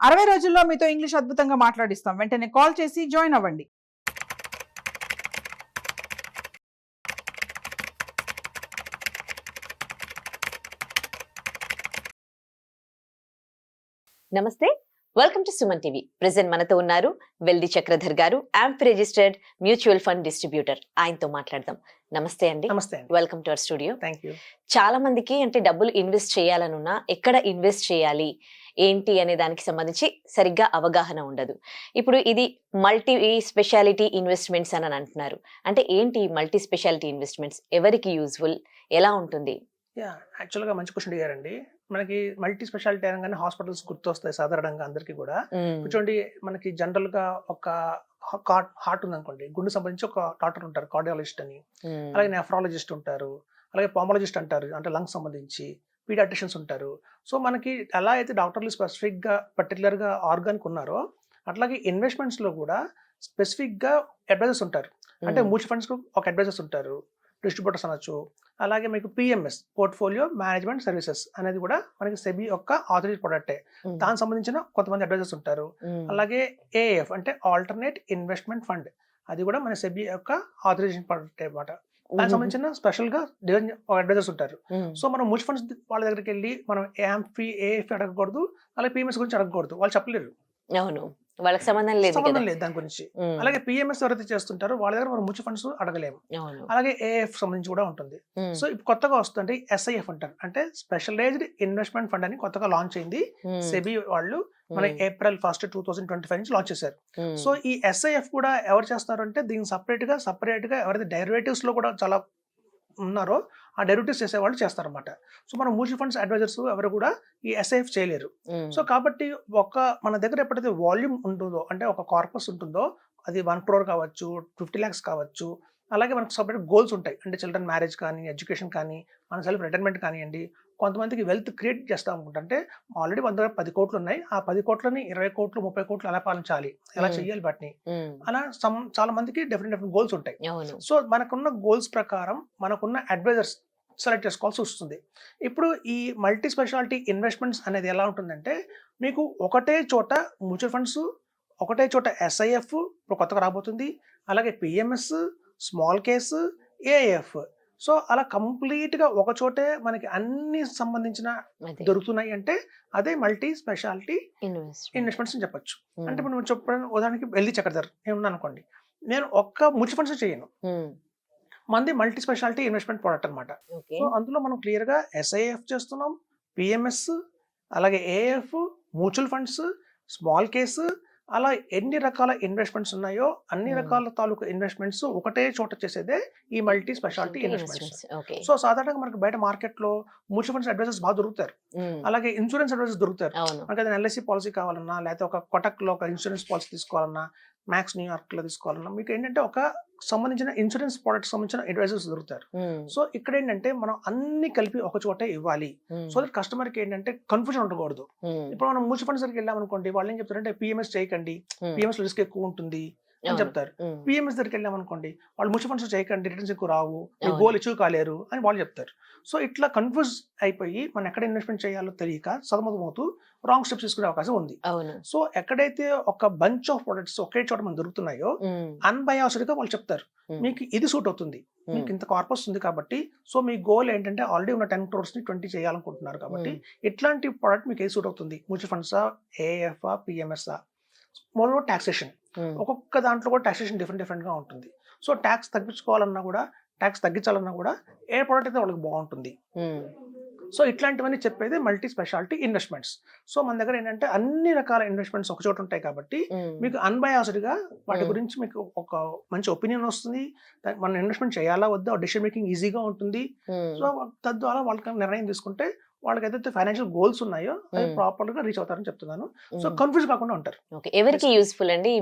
60 రోజుల్లో మీతో ఇంగ్లీష్ అద్భుతంగా మాట్లాడిస్తాం. వెంటనే కాల్ చేసి జాయిన్ అవ్వండి. నమస్తే, welcome to Suman TV. Present మనతో ఉన్నారు వెల్ది చక్రధర్ గారు, amp registered mutual fund distributor. ఆయనతో మాట్లాడదాం. నమస్తే అండి. నమస్తే అండి. Welcome to our studio. Thank you. చాలా మందికి అంటే డబ్బులు ఇన్వెస్ట్ చేయాలనున్నా ఎక్కడ ఇన్వెస్ట్ చేయాలి ఏంటి అనే దానికి సంబంధించి సరిగ్గా అవగాహన ఉండదు. ఇప్పుడు ఇది మల్టీ స్పెషాలిటీ ఇన్వెస్ట్మెంట్స్ అని అంటున్నారు. అంటే ఏంటి మల్టీ స్పెషాలిటీ ఇన్వెస్ట్మెంట్స్, ఎవరికి యూజ్ఫుల్, ఎలా ఉంటుంది? యాక్చువల్గా మంచి క్వశ్చన్ అడిగారండి. మనకి మల్టీ స్పెషాలిటీ అనగానే హాస్పిటల్స్ గుర్తొస్తాయి సాధారణంగా అందరికీ కూడా. చూడండి, మనకి జనరల్ గా ఒక హార్ట్ ఉంది అనుకోండి, గుండె సంబంధించి ఒక డాక్టర్ ఉంటారు, కార్డియాలజిస్ట్ అని. అలాగే నెఫ్రాలజిస్ట్ ఉంటారు, అలాగే పామాలజిస్ట్ అంటారు, అంటే లంగ్స్ సంబంధించి. పీడియాట్రిషియన్స్ ఉంటారు. సో మనకి ఎలా అయితే డాక్టర్లు స్పెసిఫిక్ గా పర్టికులర్ గా ఆర్గానిక్ ఉన్నారో, అట్లాగే ఇన్వెస్ట్మెంట్స్ లో కూడా స్పెసిఫిక్ గా అడ్వైజర్స్ ఉంటారు. అంటే మ్యూచువల్ ఫండ్స్ ఒక అడ్వైజర్స్ ఉంటారు, డిస్ట్రిబ్యూటర్స్ అనొచ్చు. అలాగే మీకు పిఎంఎస్, పోర్ట్ఫోలియో మేనేజ్మెంట్ సర్వీసెస్ అనేది కూడా మనకి సెబీ యొక్క ఆథరైజ్డ్ ప్రొడక్టే. దానికి సంబంధించిన కొంతమంది అడ్వైజర్స్ ఉంటారు. అలాగే ఏఎఫ్ అంటే ఆల్టర్నేట్ ఇన్వెస్ట్మెంట్ ఫండ్, అది కూడా మన సెబీ యొక్క ఆథరైజేషన్ ప్రొడక్ట్ అన్నమాట. దానికి సంబంధించిన స్పెషల్ గా అడ్వైజర్స్ ఉంటారు. సో మనం మ్యూచువల్ ఫండ్స్ వాళ్ళ దగ్గరికి వెళ్ళి మనం ఏఎఫ్ అడగకూడదు, అలాగే పిఎంఎస్ గురించి అడగకూడదు, వాళ్ళు చెప్పలేరు. అవును, వాళ్ళకి సంబంధం లేదు దాని గురించి. అలాగే పిఎంఎస్ ఎవరైతే చేస్తుంటారో వాళ్ళ దగ్గర మనం మ్యూచువల్ ఫండ్స్ అడగలేము. అలాగే ఏఎఫ్ సంబంధించి కూడా ఉంటుంది. సో ఇప్పుడు కొత్తగా వస్తుంది ఎస్ఐఎఫ్ అంటారు, అంటే స్పెషలైజ్డ్ ఇన్వెస్ట్మెంట్ ఫండ్ అని కొత్తగా లాంచ్ అయింది. సెబీ వాళ్ళు మన April 1, 2025 నుంచి లాంచ్ చేశారు. సో ఈ ఎస్ఐఎఫ్ కూడా ఎవరు చేస్తారు అంటే, దీనికి సపరేట్ గా ఎవరైతే డెరివేటివ్స్ లో కూడా చాలా ఉన్నారో ఆ డెరివేటివ్స్ చేసేవాళ్ళు చేస్తారన్నమాట. సో మన మ్యూచువల్ ఫండ్స్ అడ్వైజర్స్ ఎవరు కూడా ఈ ఎస్ఐఎఫ్ చేయలేరు. సో కాబట్టి మన దగ్గర ఎప్పుడైతే వాల్యూమ్ ఉంటుందో, అంటే ఒక కార్పస్ ఉంటుందో, అది 1 crore కావచ్చు, 50 lakhs కావచ్చు. అలాగే మనకు సపరేట్ గోల్స్ ఉంటాయి, అంటే చిల్డ్రన్ మ్యారేజ్ కానీ, ఎడ్యుకేషన్ కానీ, మన సెల్ఫ్ రిటైర్మెంట్ కానివ్వండి. కొంతమందికి వెల్త్ క్రియేట్ చేస్తాం అనుకుంటా, అంటే ఆల్రెడీ మన దగ్గర 10 కోట్లు ఉన్నాయి, ఆ 10 కోట్లని 20 కోట్లు 30 కోట్లు ఎలా పాలించాలి, ఎలా చెయ్యాలి వాటిని, అలా చాలా మందికి డిఫరెంట్ గోల్స్ ఉంటాయి. సో మనకున్న గోల్స్ ప్రకారం మనకున్న అడ్వైజర్స్ సెలెక్ట్ చేసుకోవాల్సి వస్తుంది. ఇప్పుడు ఈ మల్టీ స్పెషాలిటీ ఇన్వెస్ట్మెంట్స్ అనేది ఎలా ఉంటుందంటే, మీకు ఒకటే చోట మ్యూచువల్ ఫండ్స్, ఒకటే చోట ఎస్ఐఎఫ్ ఇప్పుడు కొత్తగా రాబోతుంది, అలాగే PMS, small case, AF. So అలా కంప్లీట్ గా ఒక చోటే మనకి అన్ని సంబంధించిన దొరుకుతున్నాయి అంటే అదే మల్టీ స్పెషాలిటీ ఇన్వెస్ట్మెంట్స్ అని చెప్పొచ్చు. అంటే ఇప్పుడు నువ్వు చెప్పడానికి ఉదాహరణకి వెల్ది చక్రధర్ ఏమన్నా అనుకోండి, నేను ఒక్క మ్యూచువల్ ఫండ్స్ చేయను, మంది మల్టీ స్పెషాలిటీ ఇన్వెస్ట్మెంట్ ప్రోడక్ట్ అనమాట. సో అందులో మనం క్లియర్ గా ఎస్ఐఎఫ్ చేస్తున్నాం, పిఎంఎస్, అలాగే AF, mutual funds, small case, అలా ఎన్ని రకాల ఇన్వెస్ట్మెంట్స్ ఉన్నాయో అన్ని రకాల తాలూకు ఇన్వెస్ట్మెంట్స్ ఒకటే చోట చేసేదే ఈ మల్టీ స్పెషాలిటీ ఇన్వెస్ట్మెంట్స్. సో సాధారణంగా మనకి బయట మార్కెట్ లో మ్యూచువల్ ఫండ్స్ అడ్వైజర్స్ బాగా దొరుకుతారు, అలాగే ఇన్సూరెన్స్ అడ్వైజర్స్ దొరుకుతారు. మనకి అది ఎల్ఐసి పాలసీ కావాలన్నా, లేకపోతే ఒక కొటక్ లో ఒక ఇన్సూరెన్స్ పాలసీ తీసుకోవాలన్నా, మ్యాక్స్ న్యూయార్క్ లో తీసుకోవాలన్నా, మీకు ఏంటంటే ఒక సంబంధించిన ఇన్సూరెన్స్ ప్రొడక్ట్స్ సంబంధించిన అడ్వైజర్స్ దొరుకుతారు. సో ఇక్కడ ఏంటంటే మనం అన్ని కలిపి ఒక చోటే ఇవ్వాలి, సో దట్ కస్టమర్ కి ఏంటంటే కన్ఫ్యూజన్ ఉండకూడదు. ఇప్పుడు మనం మ్యూచువల్ ఫండ్స్ దగ్గరికి వెళ్ళాం అనుకోండి, వాళ్ళు ఏం చెప్తారంటే పిఎంఎస్ చేయకండి, పిఎంఎస్ రిస్క్ ఎక్కువ ఉంటుంది అని చెప్తారు. పిఎంఎస్ దగ్గరికి వెళ్ళాం అనుకోండి, వాళ్ళు మ్యూచువల్ ఫండ్స్ చేయకండి, రిటర్న్స్ ఎక్కువ రావు, గోల్ అచీవ్ కాలేరు అని వాళ్ళు చెప్తారు. సో ఇట్లా కన్ఫ్యూజ్ అయిపోయి మనం ఎక్కడ ఇన్వెస్ట్మెంట్ చేయాలో తెలియక సతమతమవుతూ రాంగ్ స్టెప్స్ తీసుకునే అవకాశం ఉంది. సో ఎక్కడైతే ఒక బంచ్ ఆఫ్ ప్రొడక్ట్స్ ఒకే చోట మనకు దొరుకుతున్నాయో అన్బయాస్డ్ గా వాళ్ళు చెప్తారు, మీకు ఇది సూట్ అవుతుంది, మీకు ఇంత కార్పస్ ఉంది కాబట్టి, సో మీ గోల్ ఏంటంటే ఆల్రెడీ ఉన్న 10 crores ని 20 చేయాలనుకుంటున్నారు కాబట్టి ఇట్లాంటి ప్రోడక్ట్ మీకు ఏది సూట్ అవుతుంది, మ్యూచువల్ ఫండ్సా, ఏఎఫ్, పిఎంఎస్. మోర్ టాక్సేషన్, ఒక్కొక్క దాంట్లో కూడా టాక్సేషన్ డిఫరెంట్ గా ఉంటుంది. సో ట్యాక్స్ తగ్గించుకోవాలన్నా కూడా, ట్యాక్స్ తగ్గించాలన్నా కూడా ఏ ప్రోడక్ట్ అయితే వాళ్ళకి బాగుంటుంది. సో ఇట్లాంటివన్నీ చెప్పేది మల్టీ స్పెషాలిటీ ఇన్వెస్ట్మెంట్స్. సో మన దగ్గర ఏంటంటే అన్ని రకాల ఇన్వెస్ట్మెంట్స్ ఒక చోట ఉంటాయి కాబట్టి మీకు అన్బయాస్డ్ గా వాటి గురించి మీకు ఒక మంచి ఒపీనియన్ వస్తుంది. మనం ఇన్వెస్ట్మెంట్ చేయాలా వద్దా డెసిషన్ మేకింగ్ ఈజీగా ఉంటుంది. సో తద్వారా వాళ్ళకి నిర్ణయం తీసుకుంటే వాళ్ళకి ఏదైతే ఫైనాన్షియల్ గోల్స్ ఉన్నాయో అది ప్రాపర్ గా రీచ్ అవుతారని చెప్తున్నాను. సో కన్ఫ్యూజ్ కాకుండా ఉంటారు. ఎవరికి యూస్ఫుల్ అండి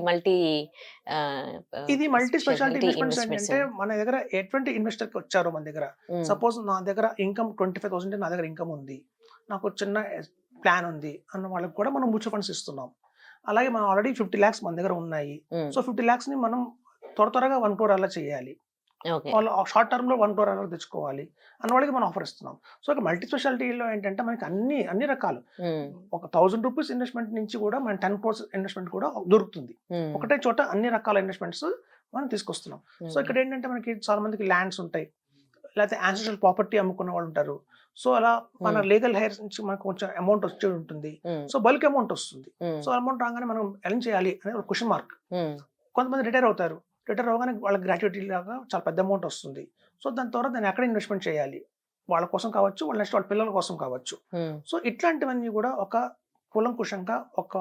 ఇది మల్టీ స్పెషాలిటీ ఇన్వెస్ట్మెంట్స్ అంటే, మన దగ్గర ఎటువంటి ఇన్వెస్టర్ కి వచ్చారో మన దగ్గర, సపోజ్ నా దగ్గర ఇన్కమ్ 25,000 నా దగ్గర ఇన్కమ్ ఉంది, నాకు చిన్న ప్లాన్ ఉంది అన్న వాళ్ళకి కూడా మనం మ్యూచువల్ ఫండ్స్ ఇస్తున్నాం. అలాగే మనం ఆల్రెడీ 50 lakhs మన దగ్గర ఉన్నాయి. సో 50 lakhs ని మనం త్వరగా 1 crore అలా చేయాలి, ఓకే. వాళ్ళు షార్ట్ టర్మ్‌లో 1 crore అలా తెచ్చుకోవాలి అన్న వాళ్ళకి మనం ఆఫర్ ఇస్తున్నాం. సో, ఇక మల్టీ స్పెషాలిటీలో ఏంటంటే మనకి అన్ని రకాలు ఒక ₹1000 ఇన్వెస్ట్‌మెంట్ నుంచి కూడా మన 10 crores ఇన్వెస్ట్‌మెంట్ కూడా దొరుకుతుంది. ఒకటే చోట అన్ని రకాల ఇన్వెస్ట్‌మెంట్స్ మనం తీసుకొస్తున్నాం. సో, ఇక్కడ ఏంటంటే మనకి చాలా మందికి ల్యాండ్స్ ఉంటాయి. లేకపోతే యాన్సెస్ట్రల్ ప్రాపర్టీ అమ్ముకున్న వాళ్ళు ఉంటారు. సో, అలా మన లీగల్ హెయిర్స్ నుంచి మనకు కొంచెం అమౌంట్ వచ్చి ఉంటుంది. సో, బల్క్ అమౌంట్ వస్తుంది. సో, అమౌంట్ రాగానే మనం ఎర్న్ చేయాలి అనేది ఒక క్వెషన్ మార్క్. కొంతమంది రిటైర్ అవుతారు. రిటైర్ అవ్వగానే వాళ్ళకి గ్రాట్యుటీ లాగా చాలా పెద్ద అమౌంట్ వస్తుంది. సో, దాని తర్వాత దాన్ని ఎక్కడ ఇన్వెస్ట్‌మెంట్ చేయాలి? వాళ్ళ కోసం కావచ్చు, వాళ్ళ నెక్స్ట్ వాళ్ళ పిల్లల కోసం కావచ్చు. సో, ఇట్లాంటివన్నీ కూడా ఒక కూలంకుషంగా ఒక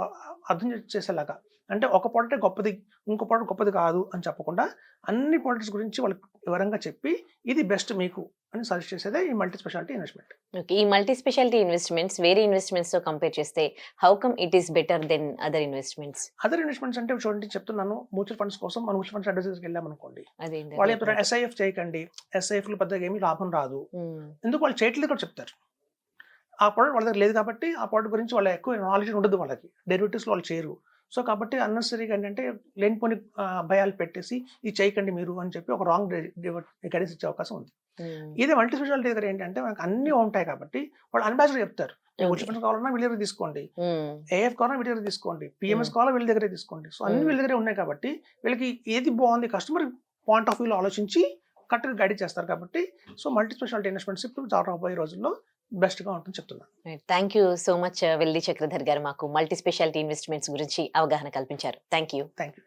అర్థం చేసేలాగా, అంటే ఒక ప్రోడక్టే గొప్పది, ఇంకో ప్రోడక్ట్ గొప్పది కాదు అని చెప్పకుండా అన్ని ప్రొడక్ట్స్ గురించి వాళ్ళకి వివరంగా చెప్పి ఇది బెస్ట్ మీకు అని సజెస్ట్ చేసేదే ఈ మల్టీ స్పెషాలిటీ ఇన్వెస్ట్‌మెంట్. ఓకే. ఈ మల్టీ స్పెషాలిటీ ఇన్వెస్ట్‌మెంట్స్ వేరే ఇన్వెస్ట్‌మెంట్స్‌తో కంపేర్ చేస్తే how come it is better than other investments? Other investments అంటే చూడండి చెప్తున్నాను, మ్యూచువల్ ఫండ్స్ కోసం మనం మ్యూచువల్ ఫండ్స్ అడ్వైజర్స్‌కి వెళ్ళామనుకోండి. అదేంటి? వాళ్ళు చెప్తారు ఎస్ఐఎఫ్ చేయకండి. ఎస్ఐఎఫ్‌లో పెద్దగా ఏమీ లాభం రాదు. ఎందుకు వాళ్ళు చేయట్లేదు కూడా చెప్తారు. ఆ ప్రోడక్ట్ వాళ్ళ దగ్గర లేదు కాబట్టి ఆ ప్రోడక్ట్ గురించి వాళ్ళ ఎక్కువ నాలెడ్జ్ ఉండదు వాళ్ళకి. డెరివేటివ్స్‌లో వాళ్ళు చేయరు. సో, కాబట్టి అన్నెసెసరీగా ఏంటంటే లేనిపోని భయాలు పెట్టేసి ఇది చేయకండి మీరు అని చెప్పి ఒక రాంగ్ గైడెన్స్ ఇచ్చే అవకాశం ఉంది. ఇదే మల్టీ స్పెషాలిటీ దగ్గర ఏంటంటే మనకు అన్నీ ఉంటాయి కాబట్టి వాళ్ళు అన్బాసిడర్ చెప్తారు. మ్యూచువల్ ఫండ్స్ కావాలన్నా వీళ్ళ దగ్గర తీసుకోండి. ఏఎఫ్ కావాలన్నా వీళ్ళ దగ్గర తీసుకోండి. పిఎంఎస్ కావాలా వీళ్ళ దగ్గరే తీసుకోండి. సో, అన్ని వీళ్ళ దగ్గరే ఉన్నాయి కాబట్టి వీళ్ళకి ఏది బాగుంది కస్టమర్ పాయింట్ ఆఫ్ వ్యూలో ఆలోచించి కరెక్ట్‌గా గైడ్ చేస్తారు కాబట్టి సో, మల్టీ స్పెషాలిటీ ఇన్వెస్ట్‌మెంట్స్ ఇప్పుడు రాబోయే రోజుల్లో బెస్ట్‌గా ఉంటుందని చెప్తున్నాను. థ్యాంక్ యూ సో మచ్ వెల్లి చక్రధర్ గారు మాకు మల్టీ స్పెషాలిటీ ఇన్వెస్ట్‌మెంట్స్ గురించి అవగాహన కల్పించారు. Thank you. Thank you.